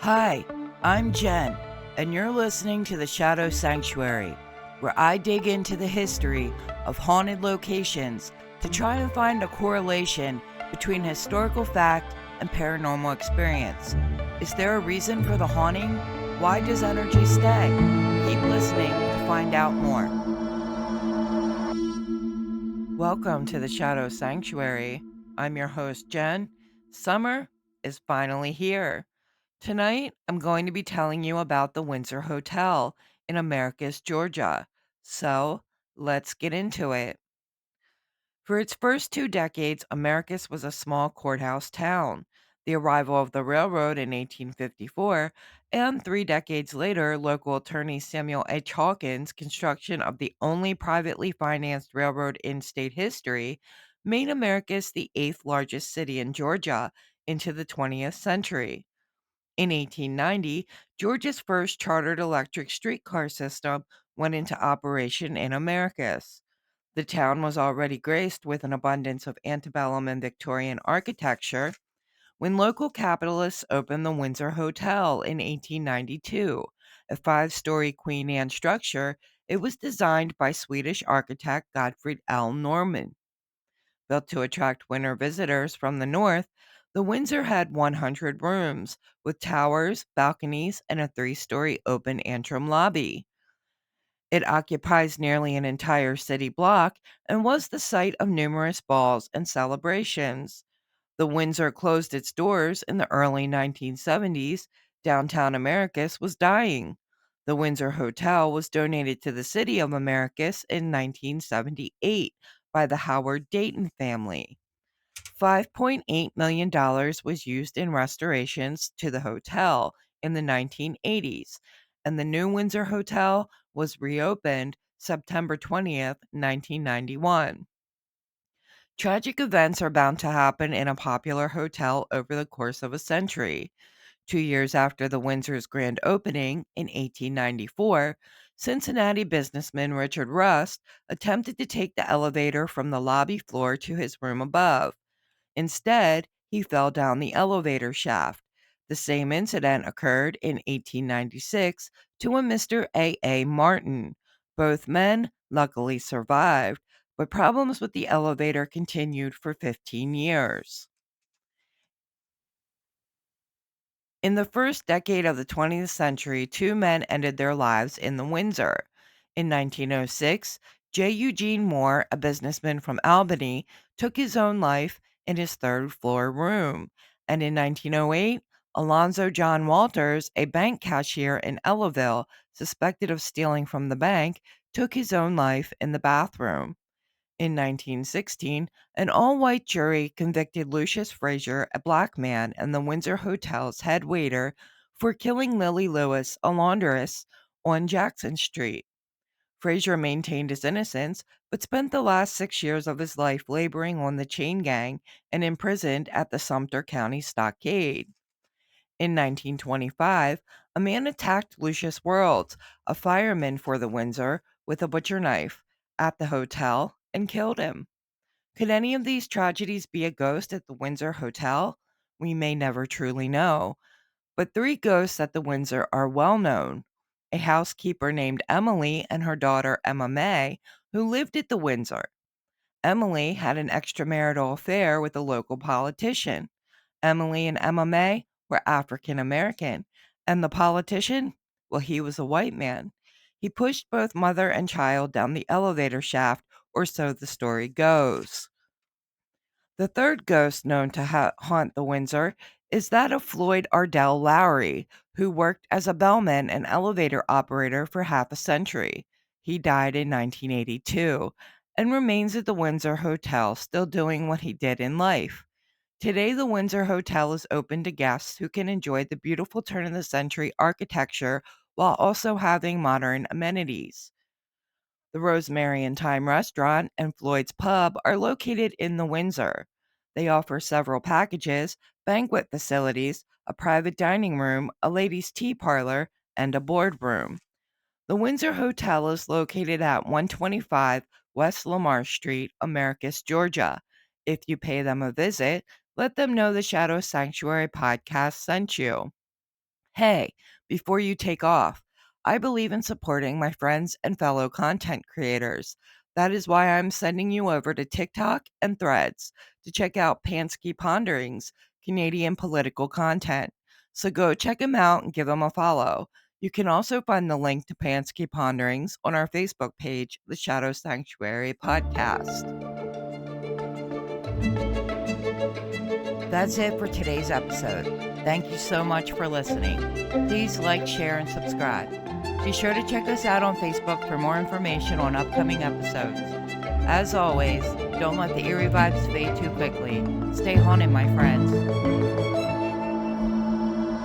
Hi, I'm Jen, and you're listening to the Shadow Sanctuary, where I dig into the history of haunted locations to try and find a correlation between historical fact and paranormal experience. Is there a reason for the haunting? Why does energy stay? Keep listening to find out more. Welcome to the Shadow Sanctuary. I'm your host, Jen. Summer is finally here. Tonight, I'm going to be telling you about the Windsor Hotel in Americus, Georgia. So, let's get into it. For its first 2 decades, Americus was a small courthouse town. The arrival of the railroad in 1854 and 3 decades later, local attorney Samuel H. Hawkins' construction of the only privately financed railroad in state history made Americus the eighth largest city in Georgia into the 20th century. In 1890, Georgia's first chartered electric streetcar system went into operation in Americus. The town was already graced with an abundance of antebellum and Victorian architecture when local capitalists opened the Windsor Hotel in 1892, a 5 story Queen Anne structure. It was designed by Swedish architect Gottfried L. Norman. Built to attract winter visitors from the north, the Windsor had 100 rooms with towers, balconies, and a 3 story open antrim lobby. It occupies nearly an entire city block and was the site of numerous balls and celebrations. The Windsor closed its doors in the early 1970s. Downtown Americus was dying. The Windsor Hotel was donated to the city of Americus in 1978 by the Howard Dayton family. $5.8 million was used in restorations to the hotel in the 1980s, and the new Windsor Hotel was reopened September 20th, 1991. Tragic events are bound to happen in a popular hotel over the course of a century. 2 years after the Windsor's grand opening in 1894, Cincinnati businessman Richard Rust attempted to take the elevator from the lobby floor to his room above. Instead, he fell down the elevator shaft. The same incident occurred in 1896 to a Mr. A. Martin. Both men luckily survived, but problems with the elevator continued for 15 years. In the first decade of the 20th century, 2 men ended their lives in the Windsor. In 1906, J. Eugene Moore, a businessman from Albany, took his own life in his third floor room. And in 1908, Alonzo John Walters, a bank cashier in Ellaville, suspected of stealing from the bank, took his own life in the bathroom. In 1916, an all-white jury convicted Lucius Frazier, a black man and the Windsor Hotel's head waiter, for killing Lily Lewis, a laundress, on Jackson Street. Frazier maintained his innocence, but spent the last 6 years of his life laboring on the chain gang and imprisoned at the Sumter County Stockade. In 1925, a man attacked Lucius Worlds, a fireman for the Windsor, with a butcher knife at the hotel and killed him. Could any of these tragedies be a ghost at the Windsor Hotel? We may never truly know. But 3 ghosts at the Windsor are well known. A housekeeper named Emily and her daughter Emma May, who lived at the Windsor. Emily had an extramarital affair with a local politician. Emily and Emma May were African American, and the politician, well, he was a white man. He pushed both mother and child down the elevator shaft, or so the story goes. The third ghost known to haunt the Windsor is that of Floyd Ardell Lowry, who worked as a bellman and elevator operator for half a century. He died in 1982 and remains at the Windsor Hotel, still doing what he did in life. Today, the Windsor Hotel is open to guests who can enjoy the beautiful turn of the century architecture while also having modern amenities. The Rosemary and Thyme Restaurant and Floyd's Pub are located in the Windsor. They offer several packages, banquet facilities, a private dining room, a ladies' tea parlor, and a boardroom. The Windsor Hotel is located at 125 West Lamar Street, Americus, Georgia. If you pay them a visit, let them know the Shadow Sanctuary podcast sent you. Hey, before you take off, I believe in supporting my friends and fellow content creators. That is why I'm sending you over to TikTok and Threads to check out Pansky Pondering's Canadian political content. So go check him out and give him a follow. You can also find the link to Pansky Ponderings on our Facebook page, The Shadow Sanctuary Podcast. That's it for today's episode. Thank you so much for listening. Please like, share, and subscribe. Be sure to check us out on Facebook for more information on upcoming episodes. As always, don't let the eerie vibes fade too quickly. Stay haunted, my friends.